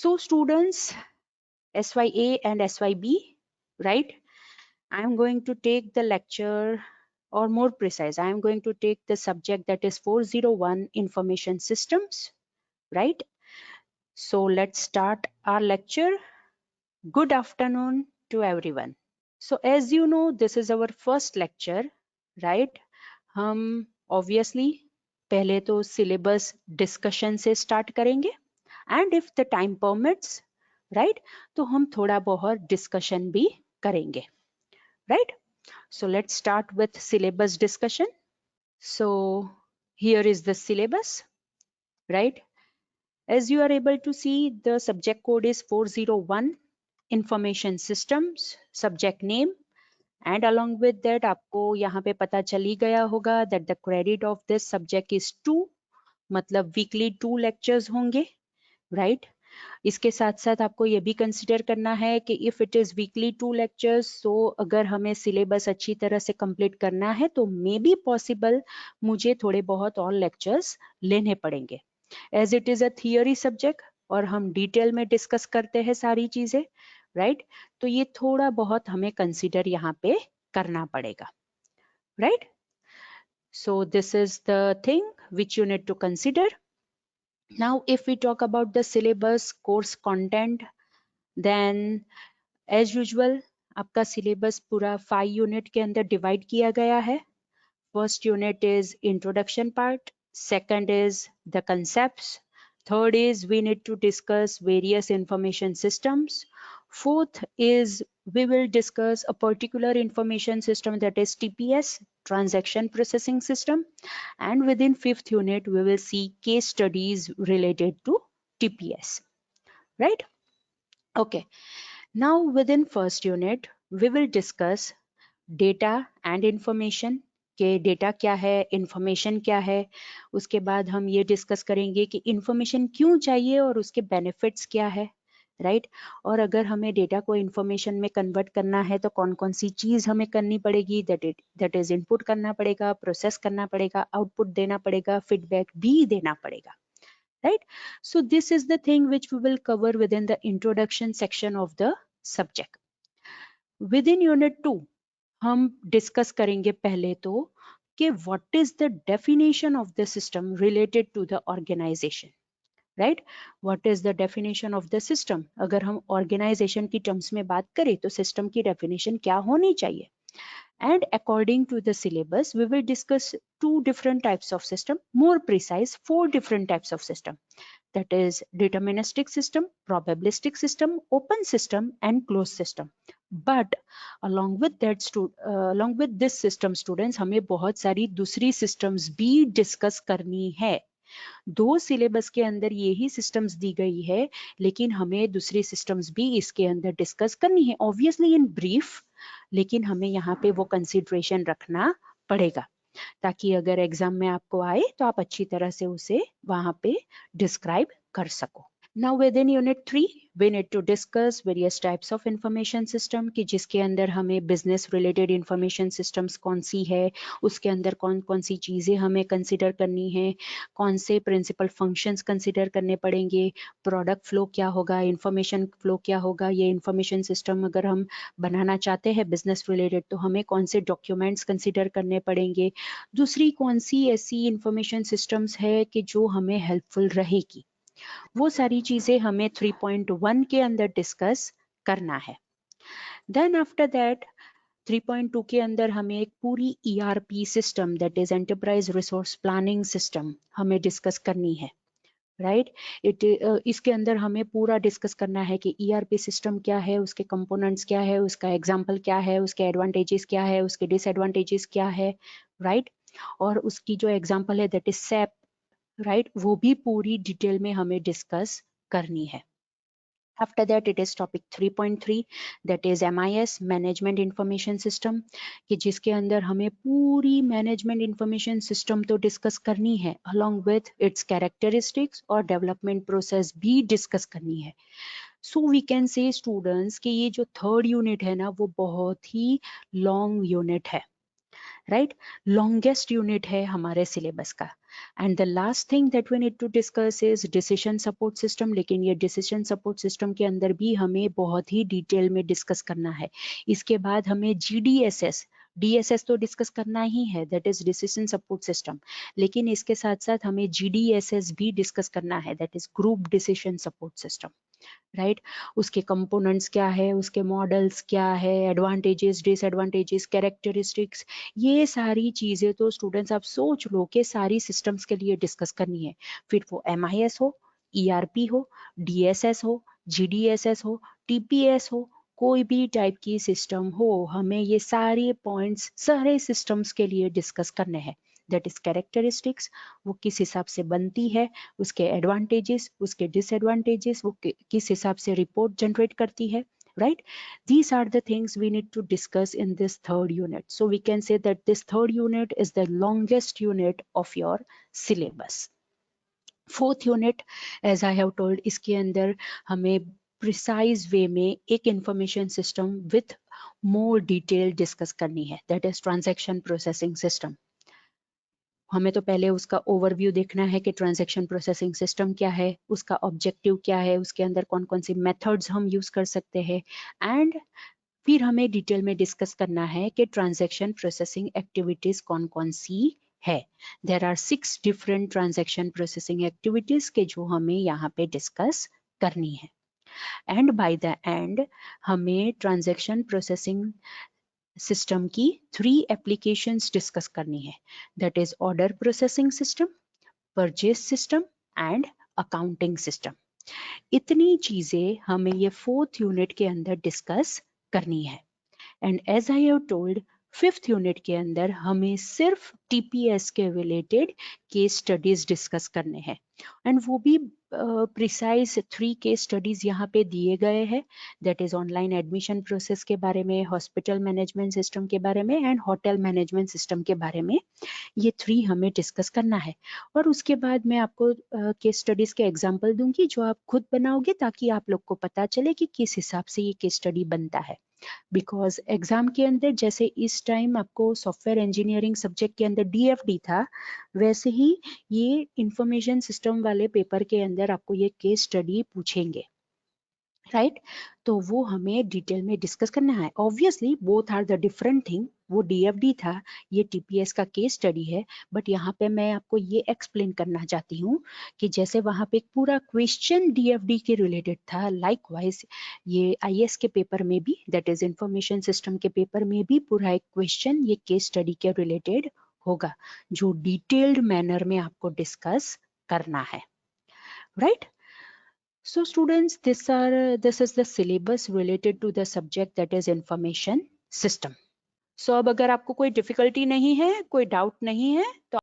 So students, SYA and SYB, right? I am going to take the lecture, or more precise, I am going to take the subject that is 401 Information Systems, right? So let's start our lecture. Good afternoon to everyone. So as you know, this is our first lecture, right? हम obviously पहले तो syllabus discussion से start करेंगे, and if the time permits, right, तो हम थोड़ा बहुत discussion भी करेंगे, right? So let's start with syllabus discussion. So here is the syllabus, right? As you are able to see, the subject code is 401 Information Systems, subject name, and along with that आपको यहाँ पे पता चल ही गया होगा that the credit of this subject is 2, मतलब weekly 2 lectures होंगे, right? इसके साथ साथ आपको ये भी कंसिडर करना है कि if it is weekly 2 lectures, so अगर हमें सिलेबस अच्छी तरह से कंप्लीट करना है तो मे बी पॉसिबल मुझे थोड़े बहुत और लेक्चर्स लेने पड़ेंगे, as it is a theory subject और हम डिटेल में डिस्कस करते हैं सारी चीजें, राइट? तो ये थोड़ा बहुत हमें कंसिडर यहाँ पे करना पड़ेगा, right? So this is the thing which you need to consider. Now, if we talk about the syllabus, course content, then as usual, आपका syllabus पूरा 5 unit के अंदर divide किया गया है. First unit is introduction part. Second is the concepts. Third is we need to discuss various information systems. Fourth is we will discuss a particular information system, that is TPS, transaction processing system. And within fifth unit, we will see case studies related to TPS, right? Okay. Now within first unit, we will discuss data and information, के data क्या है, information क्या है. उसके बाद हम ये discuss करेंगे कि इंफॉर्मेशन क्यों चाहिए और उसके बेनिफिट्स क्या है, राइट? और अगर हमें डेटा को इंफॉर्मेशन में कन्वर्ट करना है तो कौन कौन सी चीज हमें करनी पड़ेगी, दैट इज इनपुट करना पड़ेगा, प्रोसेस करना पड़ेगा, आउटपुट देना पड़ेगा, फीडबैक भी देना पड़ेगा, right? So this is the thing which we will cover within the introduction section of the subject. Within unit 2 हम डिस्कस करेंगे पहले तो कि what is the definition of the system related to the organization, right? What is the definition of the system? अगर हम organization की terms में बात करें तो system की definition क्या होनी चाहिए? And according to the syllabus, we will discuss 2 different types of system, more precise 4 different types of system. That is deterministic system, probabilistic system, open system, and closed system. But along with that, along with this system, students, हमें बहुत सारी दूसरी systems भी discuss करनी है. दो syllabus के अंदर यही सिस्टम्स दी गई है, लेकिन हमें दूसरी सिस्टम्स भी इसके अंदर डिस्कस करनी है, ऑब्वियसली इन ब्रीफ, लेकिन हमें यहाँ पे वो कंसिडरेशन रखना पड़ेगा ताकि अगर एग्जाम में आपको आए तो आप अच्छी तरह से उसे वहां पे डिस्क्राइब कर सको. Now within unit 3 we need to discuss various types of information system कि जिसके अंदर हमें business related information systems कौन सी है, उसके अंदर कौन कौन सी चीजें हमें consider करनी है, कौन से principal functions consider करने पड़ेंगे, product flow क्या होगा, information flow क्या होगा, ये information system अगर हम बनाना चाहते हैं business related तो हमें कौन से documents consider करने पड़ेंगे, दूसरी कौन सी ऐसी information systems है कि जो हमें helpful रहेगी, वो सारी चीजें हमें 3.1 के अंदर डिस्कस करना है. देन आफ्टर दैट 3.2 के अंदर हमें एक पूरी ERP system, that is enterprise resource planning system, हमें डिस्कस करनी है, राइट? इसके अंदर हमें पूरा डिस्कस करना है कि ERP सिस्टम क्या है, उसके कंपोनेंट्स क्या है, उसका एग्जाम्पल क्या है, उसके एडवांटेजेस क्या है, उसके डिसएडवांटेजेस क्या है, राइट? और उसकी जो एग्जाम्पल है दैट इज SAP, राइट? वो भी पूरी डिटेल में हमें डिस्कस करनी है. After that it is topic 3.3, that is MIS, management information system, कि जिसके अंदर हमें पूरी मैनेजमेंट इंफॉर्मेशन सिस्टम तो डिस्कस करनी है, along with its characteristics और डेवलपमेंट प्रोसेस भी डिस्कस करनी है. So we can say students कि ये जो थर्ड यूनिट है ना वो बहुत ही लॉन्ग यूनिट है, राइट? लॉन्गेस्ट यूनिट है हमारे सिलेबस का. And the last thing that we need to discuss is decision support system. लेकिन ये डिसीजन सपोर्ट सिस्टम के अंदर भी हमें बहुत ही डिटेल में डिस्कस करना है। इसके बाद हमें GDSS DSS तो डिस्कस करना ही है, that is decision support system, लेकिन इसके साथ साथ हमें GDSS भी डिस्कस करना है, that is group decision support system, right. उसके कंपोनेंट्स क्या है, उसके मॉडल्स क्या है, एडवांटेजेस डिसएडवांटेजेस कैरेक्टरिस्टिक्स, ये सारी चीजें तो स्टूडेंट्स आप सोच लो कि सारी सिस्टम्स के लिए डिस्कस करनी है। फिर वो MIS हो, ERP हो, DSS हो, GDSS हो, TPS हो, कोई भी टाइप की सिस्टम हो, हमें ये सारे पॉइंट्स सारे सिस्टम्स के लिए डिस्कस करने हैं। दैट इज कैरेक्टरिस्टिक्स, वो किस हिसाब से बनती है, उसके एडवांटेजेस, उसके डिसएडवांटेजेस, वो किस हिसाब से रिपोर्ट जनरेट करती है, right? These are the things we need to discuss in this third unit. So we can say that this third unit is the longest unit of your syllabus. Fourth unit, as I have told, इसके अंदर हमें precise way में एक information system with more detail discuss करनी है, that is transaction processing system. हमें तो पहले उसका ओवरव्यू देखना है कि ट्रांजैक्शन प्रोसेसिंग सिस्टम क्या है, उसका ऑब्जेक्टिव क्या है, उसके अंदर कौन कौन सी मेथड्स हम यूज कर सकते हैं, एंड फिर हमें डिटेल में डिस्कस करना है कि ट्रांजैक्शन प्रोसेसिंग एक्टिविटीज कौन कौन सी है। There are 6 different transaction processing activities के जो हमें यहाँ पे डिस्कस करनी है। एंड बाय द एंड हमें ट्रांजैक्शन प्रोसेसिंग सिस्टम की 3 एप्लीकेशंस डिस्कस करनी है, that is order processing system, purchase system and accounting system. इतनी चीजें हमें ये 4th यूनिट के अंदर डिस्कस करनी है। And as I have told, 5th unit के अंदर हमें सिर्फ TPS के रिलेटेड केस स्टडीज डिस्कस करने हैं, एंड वो भी प्रिसाइज 3 केस स्टडीज यहाँ पे दिए गए हैं, that is online admission process के बारे में, हॉस्पिटल मैनेजमेंट सिस्टम के बारे में एंड होटल मैनेजमेंट सिस्टम के बारे में। ये 3 हमें डिस्कस करना है, और उसके बाद मैं आपको केस स्टडीज के एग्जाम्पल दूंगी जो आप खुद बनाओगे, ताकि आप लोग को पता चले कि किस हिसाब से ये केस स्टडी बनता है। बिकॉज एग्जाम के अंदर जैसे इस टाइम आपको सॉफ्टवेयर इंजीनियरिंग सब्जेक्ट के अंदर DFD था, वैसे ही ये इंफॉर्मेशन सिस्टम वाले पेपर के अंदर आपको ये केस स्टडी पूछेंगे, राइट? तो वो हमें डिटेल में डिस्कस करना है। Obviously both are the different thing, वो DFD था, ये TPS का केस स्टडी है, बट यहाँ पे मैं आपको ये एक्सप्लेन करना चाहती हूँ कि जैसे वहाँ पे एक पूरा क्वेश्चन DFD के रिलेटेड था, लाइकवाइज ये IS के पेपर में भी, दैट इज इंफॉर्मेशन सिस्टम के पेपर में भी पूरा एक क्वेश्चन ये केस स्टडी के रिलेटेड होगा, जो डिटेल्ड मैनर में आपको डिस्कस करना है, right? So students, this is the syllabus related to the subject that is information system. So अब अगर आपको कोई difficulty नहीं है, कोई doubt नहीं है, तो